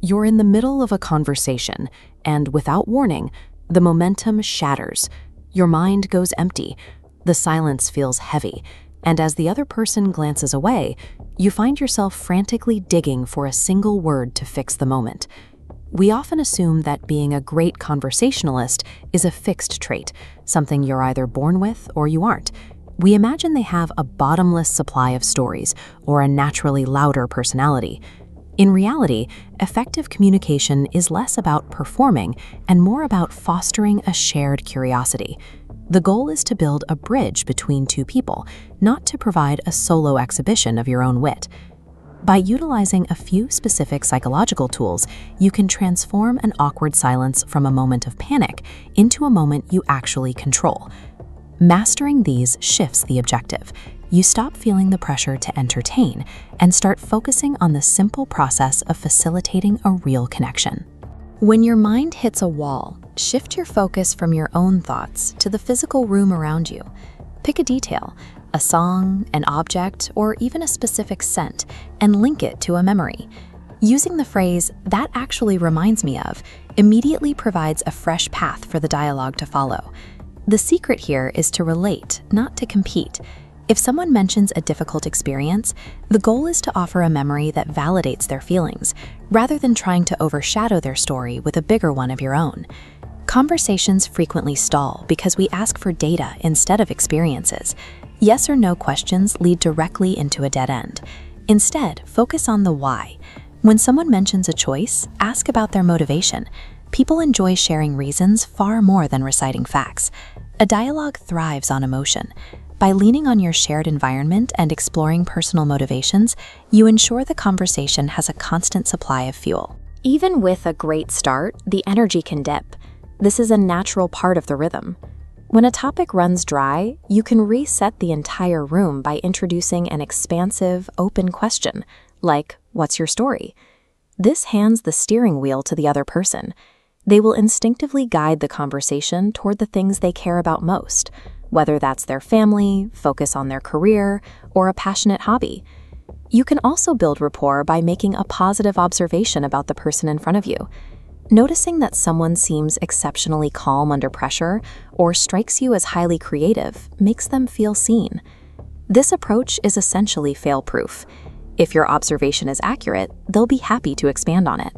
You're in the middle of a conversation, and without warning, the momentum shatters. Your mind goes empty. The silence feels heavy, and as the other person glances away, you find yourself frantically digging for a single word to fix the moment. We often assume that being a great conversationalist is a fixed trait, something you're either born with or you aren't. We imagine they have a bottomless supply of stories or a naturally louder personality. In reality, effective communication is less about performing and more about fostering a shared curiosity. The goal is to build a bridge between two people, not to provide a solo exhibition of your own wit. By utilizing a few specific psychological tools, you can transform an awkward silence from a moment of panic into a moment you actually control. Mastering these shifts the objective. You stop feeling the pressure to entertain and start focusing on the simple process of facilitating a real connection. When your mind hits a wall, shift your focus from your own thoughts to the physical room around you. Pick a detail, a song, an object, or even a specific scent, and link it to a memory. Using the phrase, "that actually reminds me of," immediately provides a fresh path for the dialogue to follow. The secret here is to relate, not to compete. If someone mentions a difficult experience, the goal is to offer a memory that validates their feelings, rather than trying to overshadow their story with a bigger one of your own. Conversations frequently stall because we ask for data instead of experiences. Yes or no questions lead directly into a dead end. Instead, focus on the why. When someone mentions a choice, ask about their motivation. People enjoy sharing reasons far more than reciting facts. A dialogue thrives on emotion. By leaning on your shared environment and exploring personal motivations, you ensure the conversation has a constant supply of fuel. Even with a great start, the energy can dip. This is a natural part of the rhythm. When a topic runs dry, you can reset the entire room by introducing an expansive, open question, like, "What's your story?" This hands the steering wheel to the other person. They will instinctively guide the conversation toward the things they care about most, whether that's their family, focus on their career, or a passionate hobby. You can also build rapport by making a positive observation about the person in front of you. Noticing that someone seems exceptionally calm under pressure or strikes you as highly creative makes them feel seen. This approach is essentially fail-proof. If your observation is accurate, they'll be happy to expand on it.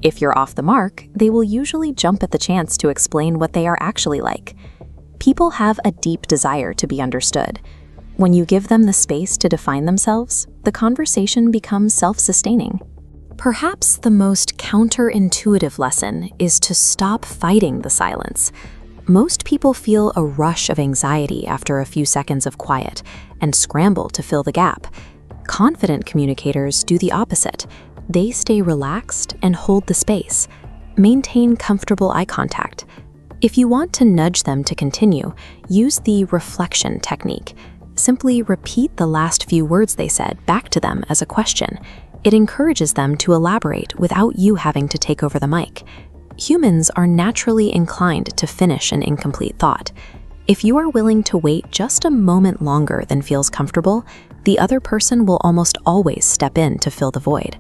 If you're off the mark, they will usually jump at the chance to explain what they are actually like. People have a deep desire to be understood. When you give them the space to define themselves, the conversation becomes self-sustaining. Perhaps the most counterintuitive lesson is to stop fighting the silence. Most people feel a rush of anxiety after a few seconds of quiet and scramble to fill the gap. Confident communicators do the opposite. They stay relaxed and hold the space. Maintain comfortable eye contact. If you want to nudge them to continue, use the reflection technique. Simply repeat the last few words they said back to them as a question. It encourages them to elaborate without you having to take over the mic. Humans are naturally inclined to finish an incomplete thought. If you are willing to wait just a moment longer than feels comfortable, the other person will almost always step in to fill the void.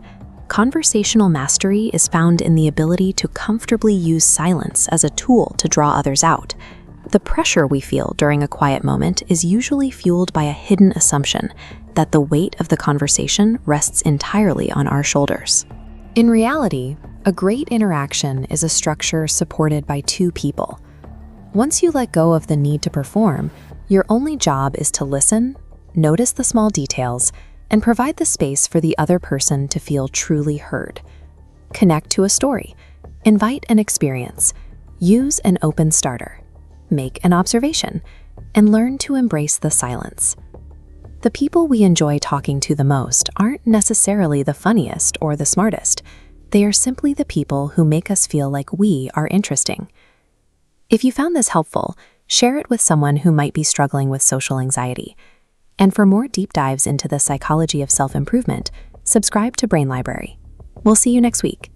Conversational mastery is found in the ability to comfortably use silence as a tool to draw others out. The pressure we feel during a quiet moment is usually fueled by a hidden assumption that the weight of the conversation rests entirely on our shoulders. In reality, a great interaction is a structure supported by two people. Once you let go of the need to perform, your only job is to listen, notice the small details, and provide the space for the other person to feel truly heard. Connect to a story, invite an experience, use an open starter, make an observation, and learn to embrace the silence. The people we enjoy talking to the most aren't necessarily the funniest or the smartest. They are simply the people who make us feel like we are interesting. If you found this helpful, share it with someone who might be struggling with social anxiety. And for more deep dives into the psychology of self-improvement, subscribe to Brain Library. We'll see you next week.